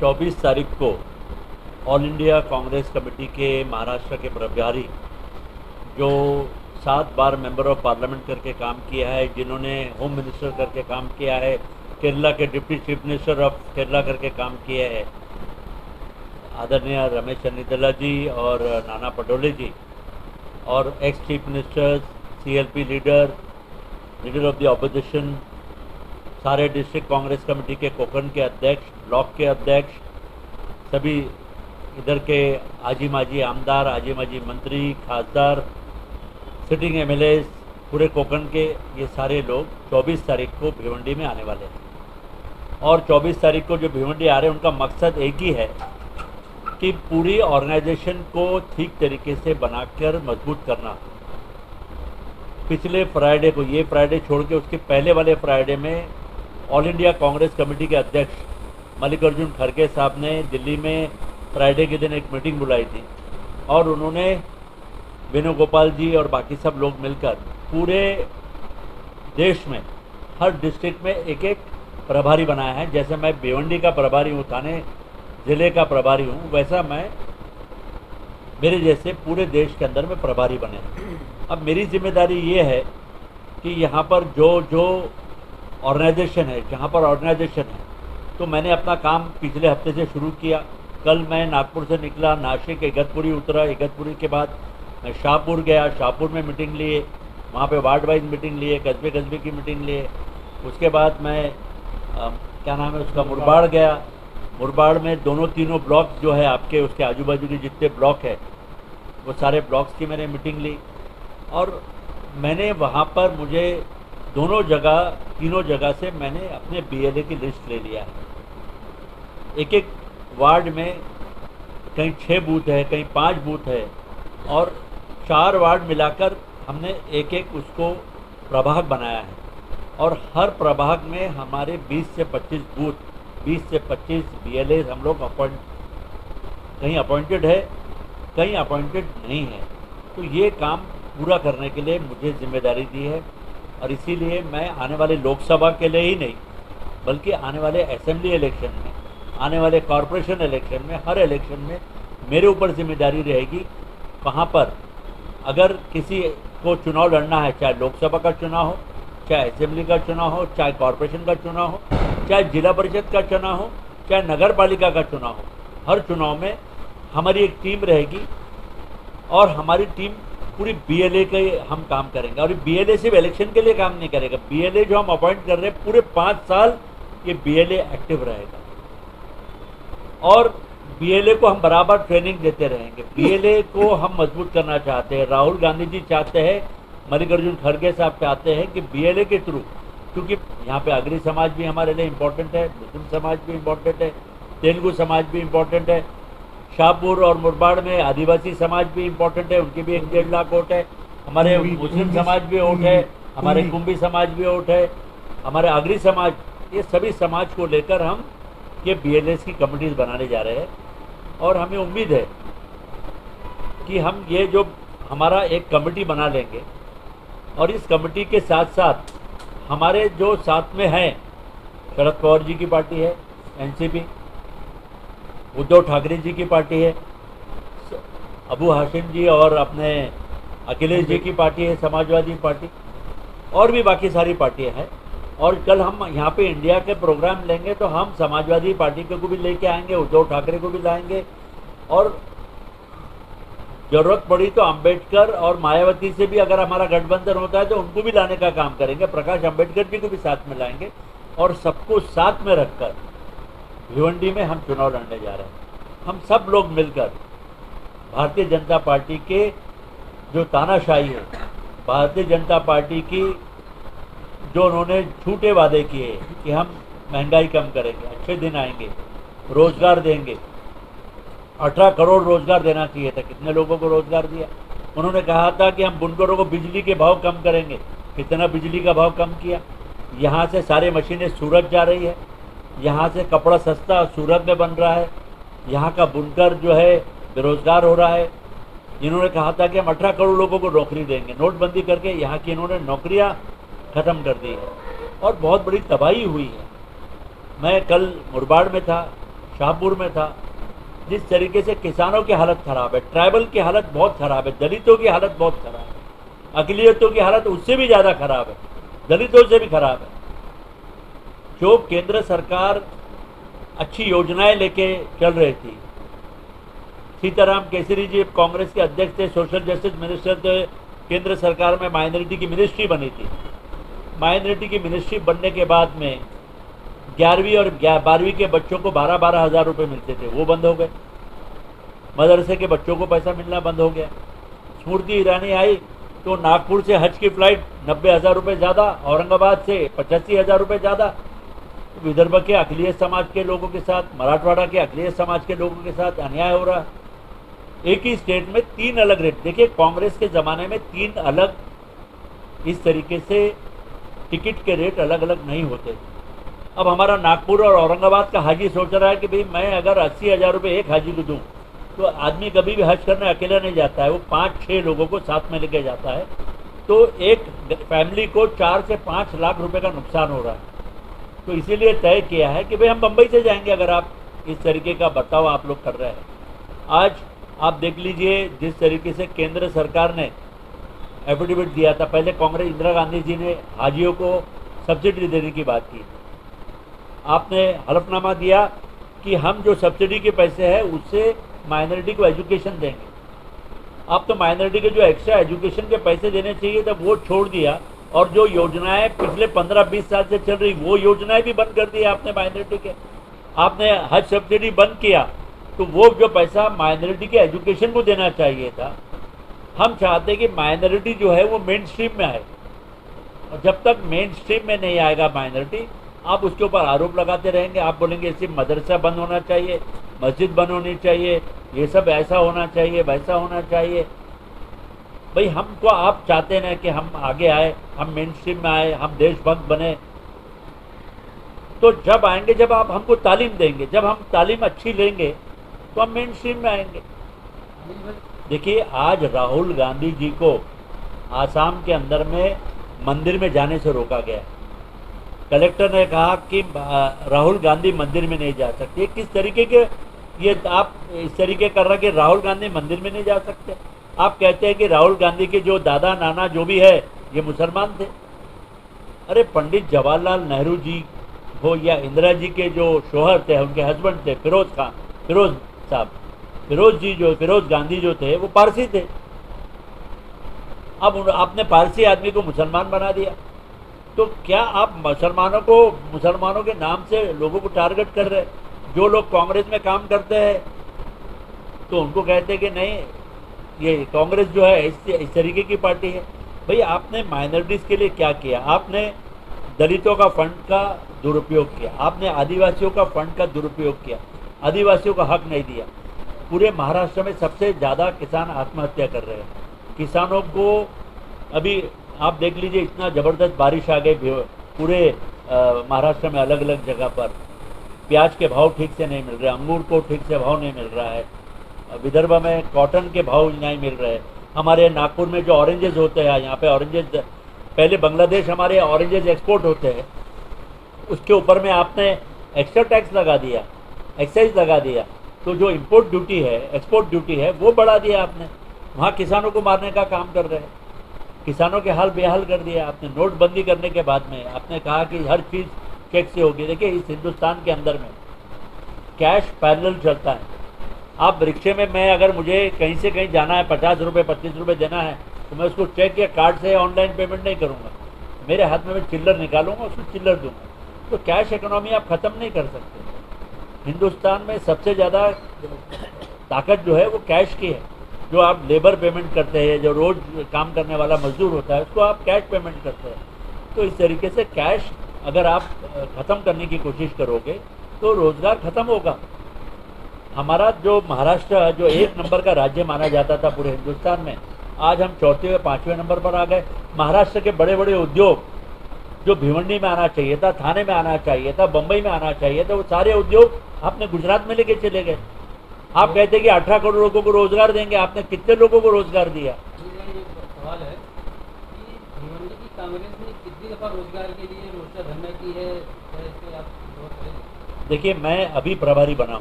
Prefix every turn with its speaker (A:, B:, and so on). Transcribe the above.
A: 24 तारीख को all India Congress committee के महाराष्ट्र के प्रभारी, जो 7 बार मेंबर ऑफ पार्लियामेंट करके काम किया है, जिन्होंने होम मिनिस्टर करके काम किया है, केरला के deputy chief minister of Kerala करके काम किया है, आदरणीय रमेश चन्नीदला जी और नाना पटोले जी, और ex chief ministers, CLP leader of the opposition, सारे डिस्ट्रिक्ट कांग्रेस कमेटी के कोकण के अध्यक्ष, ब्लॉक के अध्यक्ष, सभी इधर के आजी माजी आमदार, आजी माजी मंत्री, खासदार, सिटिंग MLAs, पूरे कोकण के ये सारे लोग 24 तारीख को भिवंडी में आने वाले हैं। और 24 तारीख को जो भिवंडी आ रहे हैं, उनका मकसद एक ही है कि पूरी ऑर्गेनाइजेशन को ठीक तरीके से बनाकर मजबूत करना। पिछले फ्राइडे को, ये फ्राइडे छोड़ के उसके पहले वाले फ्राइडे में ऑल इंडिया कांग्रेस कमेटी के अध्यक्ष मल्लिकार्जुन खड़गे साहब ने दिल्ली में फ्राइडे के दिन एक मीटिंग बुलाई थी, और उन्होंने वेणुगोपाल जी और बाकी सब लोग मिलकर पूरे देश में हर डिस्ट्रिक्ट में एक एक प्रभारी बनाया है। जैसे मैं भिवंडी का प्रभारी हूँ, थाने ज़िले का प्रभारी हूँ, वैसा मैं मेरे जैसे पूरे देश के अंदर में प्रभारी बने। अब मेरी जिम्मेदारी ये है कि यहाँ पर जो ऑर्गेनाइजेशन है, जहाँ पर ऑर्गेनाइजेशन है, तो मैंने अपना काम पिछले हफ्ते से शुरू किया। कल मैं नागपुर से निकला, नासिक, इगतपुरी उतरा, इगतपुरी के बाद मैं शाहपुर गया, शाहपुर में मीटिंग लिए, वहाँ पे वार्ड वाइज मीटिंग लिए, कस्बे की मीटिंग लिए। उसके बाद मैं क्या नाम है उसका, मुरबाड़ गया। मुरबाड़ में तीनों ब्लॉक जो है आपके, उसके आजू बाजू के जितने ब्लॉक है, वो सारे ब्लॉक्स की मैंने मीटिंग ली। और मैंने वहाँ पर मुझे तीनों जगह से मैंने अपने BLA की लिस्ट ले लिया है। एक एक वार्ड में कहीं 6 बूथ है, कहीं 5 बूथ है, और 4 वार्ड मिलाकर हमने एक एक उसको प्रभाग बनाया है। और हर प्रभाग में हमारे 20 से 25 बूथ, 20 से 25 BLAs हम लोग कहीं अपॉइंटेड है, कहीं अपॉइंटेड नहीं है। तो ये काम पूरा करने के लिए मुझे जिम्मेदारी दी है, और इसीलिए मैं आने वाले लोकसभा के लिए ही नहीं, बल्कि आने वाले असेंबली इलेक्शन में, आने वाले कॉरपोरेशन इलेक्शन में, हर इलेक्शन में मेरे ऊपर जिम्मेदारी रहेगी। वहाँ पर अगर किसी को चुनाव लड़ना है, चाहे लोकसभा का चुनाव हो, चाहे असेंबली का चुनाव हो, चाहे कॉरपोरेशन का चुनाव हो, चाहे जिला परिषद का चुनाव हो, चाहे नगर पालिका का चुनाव हो, हर चुनाव में हमारी एक टीम रहेगी, और हमारी टीम पूरी BLA के हम काम करेंगे। और BLA सिर्फ इलेक्शन के लिए काम नहीं करेगा, BLA जो हम अपॉइंट कर रहे हैं पूरे 5 साल ये BLA एक्टिव रहेगा, और BLA को हम बराबर ट्रेनिंग देते रहेंगे। BLA को हम मजबूत करना चाहते हैं। राहुल गांधी जी चाहते हैं, मल्लिकार्जुन खड़गे साहब चाहते हैं कि BLA के थ्रू, क्योंकि यहाँ पे आगरी समाज भी हमारे लिए इम्पोर्टेंट है, मुस्लिम समाज भी इम्पोर्टेंट है, तेलुगु समाज भी इम्पोर्टेंट है, शाहपुर और मुरबाड़ में आदिवासी समाज भी इम्पोर्टेंट है, उनकी भी 1-1.5 लाख वोट है, हमारे मुस्लिम समाज भी वोट है, हमारे कुंभी समाज भी वोट है, हमारे आगरी समाज, ये सभी समाज को लेकर हम ये BLAs की कमिटीज़ बनाने जा रहे हैं। और हमें उम्मीद है कि हम ये जो हमारा एक कमेटी बना लेंगे, और इस कमेटी के साथ साथ हमारे जो साथ में हैं, शरद पवार जी की पार्टी है NCP, उद्धव ठाकरे जी की पार्टी है, अबू हाशिम जी और अपने अखिलेश जी की पार्टी है समाजवादी पार्टी, और भी बाकी सारी पार्टियां हैं। और कल हम यहाँ पे इंडिया के प्रोग्राम लेंगे तो हम समाजवादी पार्टी को भी लेके आएंगे, उद्धव ठाकरे को भी लाएंगे, और जरूरत पड़ी तो अंबेडकर और मायावती से भी अगर हमारा गठबंधन होता है तो उनको भी लाने का काम करेंगे, प्रकाश अंबेडकर जी को भी साथ में लाएंगे, और सबको साथ में रखकर भिवंडी में हम चुनाव लड़ने जा रहे हैं। हम सब लोग मिलकर भारतीय जनता पार्टी के जो तानाशाही है, भारतीय जनता पार्टी की जो उन्होंने झूठे वादे किए कि हम महंगाई कम करेंगे, अच्छे दिन आएंगे, रोजगार देंगे, 18 करोड़ रोजगार देना चाहिए था, कितने लोगों को रोजगार दिया। उन्होंने कहा था कि हम बुनकरों को बिजली के भाव कम करेंगे, कितना बिजली का भाव कम किया। यहाँ से सारी मशीनें सूरत जा रही है, यहाँ से कपड़ा सस्ता सूरत में बन रहा है, यहाँ का बुनकर जो है बेरोजगार हो रहा है। इन्होंने कहा था कि हम 18 करोड़ लोगों को नौकरी देंगे, नोटबंदी करके यहाँ की इन्होंने नौकरियाँ ख़त्म कर दी है और बहुत बड़ी तबाही हुई है। मैं कल मुरबाड़ में था, शाहपुर में था, जिस तरीके से किसानों की हालत ख़राब है, ट्राइबल की हालत बहुत ख़राब है, दलितों की हालत बहुत ख़राब है, अक़लियतों की हालत उससे भी ज़्यादा ख़राब है, दलितों से भी ख़राब है। जो केंद्र सरकार अच्छी योजनाएं लेके चल रही थी, सीताराम केसरी जी कांग्रेस के अध्यक्ष थे, सोशल जस्टिस मिनिस्टर थे, केंद्र सरकार में माइनॉरिटी की मिनिस्ट्री बनी थी। माइनॉरिटी की मिनिस्ट्री बनने के बाद में 11वीं और 12वीं के बच्चों को 12-12 हज़ार रुपये मिलते थे, वो बंद हो गए। मदरसे के बच्चों को पैसा मिलना बंद हो गया। स्मृति ईरानी आई तो नागपुर से हज की फ़्लाइट 90 हज़ार रुपये ज़्यादा, औरंगाबाद से 85 हज़ार रुपये ज़्यादा। विदर्भ के अक़लियत समाज के लोगों के साथ, मराठवाड़ा के अक़लियत समाज के लोगों के साथ अन्याय हो रहा है। एक ही स्टेट में 3 अलग रेट। देखिए, कांग्रेस के ज़माने में 3 अलग इस तरीके से टिकट के रेट अलग अलग नहीं होते। अब हमारा नागपुर और औरंगाबाद का हाजी सोच रहा है कि भाई मैं अगर 80 हज़ार रुपये एक हाजी को दूँ तो आदमी कभी भी हज करने अकेला नहीं जाता है, वो 5-6 लोगों को साथ में लेके जाता है, तो एक फैमिली को 4 से 5 लाख रुपए का नुकसान हो रहा है। तो इसीलिए तय किया है कि भाई हम बम्बई से जाएंगे अगर आप इस तरीके का बर्ताव आप लोग कर रहे हैं। आज आप देख लीजिए जिस तरीके से केंद्र सरकार ने एफिडेविट दिया था, पहले कांग्रेस इंदिरा गांधी जी ने हाजियों को सब्सिडी देने की बात की, आपने हलफनामा दिया कि हम जो सब्सिडी के पैसे हैं उससे माइनॉरिटी को एजुकेशन देंगे। आप तो माइनॉरिटी के जो एक्स्ट्रा एजुकेशन के पैसे देने चाहिए तब वो छोड़ दिया, और जो योजनाएं पिछले 15-20 साल से चल रही वो योजनाएं भी बंद कर दी आपने माइनॉरिटी के। आपने हज सब्सिडी बंद किया तो वो जो पैसा माइनॉरिटी के एजुकेशन को देना चाहिए था, हम चाहते हैं कि माइनॉरिटी जो है वो मेन स्ट्रीम में आए, और जब तक मेन स्ट्रीम में नहीं आएगा माइनॉरिटी, आप उसके ऊपर आरोप लगाते रहेंगे। आप बोलेंगे सिर्फ मदरसा बंद होना चाहिए, मस्जिद बंद होनी चाहिए, ये सब ऐसा होना चाहिए, वैसा होना चाहिए। भाई हमको आप चाहते हैं कि हम आगे आए, हम मेन स्ट्रीम में आए, हम देशभक्त बने, तो जब आएंगे जब आप हमको तालीम देंगे, जब हम तालीम अच्छी लेंगे तो हम मेन स्ट्रीम में आएंगे। देखिए, आज राहुल गांधी जी को आसाम के अंदर में मंदिर में जाने से रोका गया। कलेक्टर ने कहा कि राहुल गांधी मंदिर में नहीं जा सकते। किस तरीके के ये आप इस तरीके कर रहे कि राहुल गांधी मंदिर में नहीं जा सकते? आप कहते हैं कि राहुल गांधी के जो दादा नाना जो भी है ये मुसलमान थे। अरे पंडित जवाहरलाल नेहरू जी हो या इंदिरा जी के जो शोहर थे, उनके हस्बैंड थे फिरोज गांधी जो थे वो पारसी थे। अब आपने पारसी आदमी को मुसलमान बना दिया, तो क्या आप मुसलमानों के नाम से लोगों को टारगेट कर रहे हैं? जो लोग कांग्रेस में काम करते हैं तो उनको कहते हैं कि नहीं, ये कांग्रेस जो है इस तरीके की पार्टी है। भाई आपने माइनॉरिटीज़ के लिए क्या किया? आपने दलितों का फंड का दुरुपयोग किया, आपने आदिवासियों का फंड का दुरुपयोग किया, आदिवासियों का हक नहीं दिया। पूरे महाराष्ट्र में सबसे ज़्यादा किसान आत्महत्या कर रहे हैं। किसानों को अभी आप देख लीजिए, इतना ज़बरदस्त बारिश आ गई पूरे महाराष्ट्र में, अलग अलग जगह पर प्याज के भाव ठीक से नहीं मिल रहे, अंगूर को ठीक से भाव नहीं मिल रहा है, विदर्भ में कॉटन के भाव नहीं मिल रहे। हमारे नागपुर में जो ऑरेंजेस होते हैं, यहाँ पे ऑरेंजेस पहले बांग्लादेश हमारे ऑरेंजेस एक्सपोर्ट होते हैं, उसके ऊपर में आपने एक्स्ट्रा टैक्स लगा दिया, एक्साइज लगा दिया, तो जो इम्पोर्ट ड्यूटी है, एक्सपोर्ट ड्यूटी है, वो बढ़ा दिया आपने। वहाँ किसानों को मारने का काम कर रहे हैं, किसानों के हाल बेहाल कर दिया आपने। नोटबंदी करने के बाद में आपने कहा कि हर चीज़ चेक से होगी। देखिए, इस हिंदुस्तान के अंदर में कैश पैरेलल चलता है। आप रिक्शे में, मैं अगर मुझे कहीं से कहीं जाना है, 50 रुपये 25 रुपये देना है, तो मैं उसको चेक या कार्ड से ऑनलाइन पेमेंट नहीं करूँगा, मेरे हाथ में मैं चिल्लर निकालूंगा, उसको चिल्लर दूंगा। तो कैश इकोनॉमी आप ख़त्म नहीं कर सकते। हिंदुस्तान में सबसे ज़्यादा ताकत जो है वो कैश की है। जो आप लेबर पेमेंट करते हैं, जो रोज़ काम करने वाला मजदूर होता है, उसको आप कैश पेमेंट करते हैं। तो इस तरीके से कैश अगर आप ख़त्म करने की कोशिश करोगे तो रोज़गार ख़त्म होगा। हमारा जो महाराष्ट्र जो 1 नंबर का राज्य माना जाता था पूरे हिंदुस्तान में, आज हम 4वें 5वें नंबर पर आ गए। महाराष्ट्र के बड़े बड़े उद्योग जो भिवंडी में आना चाहिए था, थाने में आना चाहिए था, बम्बई में आना चाहिए था, वो सारे उद्योग आपने गुजरात में लेके चले गए। आप कहते हैं कि 18 करोड़ लोगों को रोजगार देंगे, आपने कितने लोगों को रोजगार दिया?
B: सवाल है कि भिवंडी की कांग्रेस ने कितनी दफा रोजगार के लिए मोर्चा धरना की है?
A: देखिए, मैं अभी प्रभारी बना हूँ,